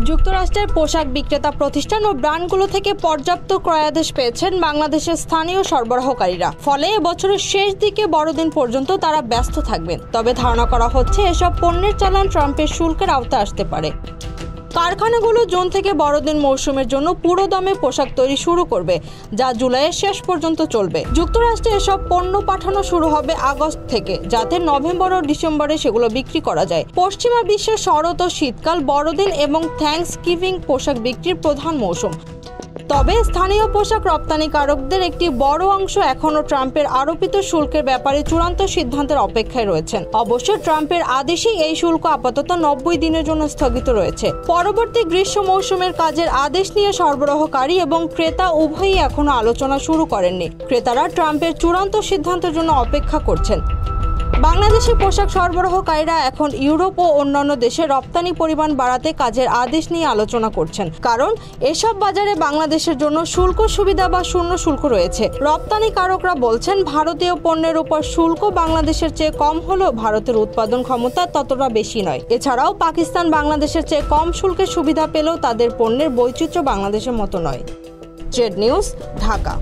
যুক্তরাষ্ট্রের পোশাক বিক্রেতা প্রতিষ্ঠান ও ব্র্যান্ডগুলো থেকে পর্যাপ্ত ক্রয়াদেশ পেয়েছেন বাংলাদেশের স্থানীয় সরবরাহকারীরা। ফলে এবছরের শেষ দিকে বড়দিন পর্যন্ত তারা ব্যস্ত থাকবেন। তবে ধারণা করা হচ্ছে এসব পণ্যের চালান ট্রাম্পের শুল্কের আওতায় আসতে পারে। কারখানাগুলো জুন থেকে বড়দিন মৌসুমের জন্য পুরো দমে পোশাক তৈরি শুরু করবে, যা জুলাইয়ের শেষ পর্যন্ত চলবে। যুক্তরাষ্ট্রে এসব পণ্য পাঠানো শুরু হবে আগস্ট থেকে, যাতে নভেম্বর ও ডিসেম্বরে সেগুলো বিক্রি করা যায়। পশ্চিমা বিশ্বের শরৎ ও শীতকাল, বড়দিন এবং থ্যাঙ্কস গিভিং পোশাক বিক্রির প্রধান মৌসুম। তবে স্থানীয় পোশাক রপ্তানিকারকদের একটি বড় অংশ এখনও ট্রাম্পের আরোপিত শুল্কের ব্যাপারে চূড়ান্ত সিদ্ধান্তের অপেক্ষায় রয়েছেন। অবশ্য ট্রাম্পের আদেশেই এই শুল্ক আপাতত 90 দিনের জন্য স্থগিত রয়েছে। পরবর্তী গ্রীষ্ম মৌসুমের কাজের আদেশ নিয়ে সরবরাহকারী এবং ক্রেতা উভয়ই এখনও আলোচনা শুরু করেননি। ক্রেতারা ট্রাম্পের চূড়ান্ত সিদ্ধান্তের জন্য অপেক্ষা করছেন। বাংলাদেশি পোশাক সরবরাহকারীরা এখন ইউরোপ ও অন্যান্য দেশে রপ্তানি পরিমাণ বাড়াতে কাজের আদেশ নিয়ে আলোচনা করছেন, কারণ এসব বাজারে বাংলাদেশের জন্য শুল্ক সুবিধা বা শূন্য শুল্ক রয়েছে। রপ্তানিকারকরা বলছেন, ভারতীয় পণ্যের উপর শুল্ক বাংলাদেশের চেয়ে কম হলেও ভারতের উৎপাদন ক্ষমতা ততটা বেশি নয়। এছাড়াও পাকিস্তান বাংলাদেশের চেয়ে কম শুল্কের সুবিধা পেলেও তাদের পণ্যের বৈচিত্র্য বাংলাদেশের মতো নয়। Z news, Dhaka.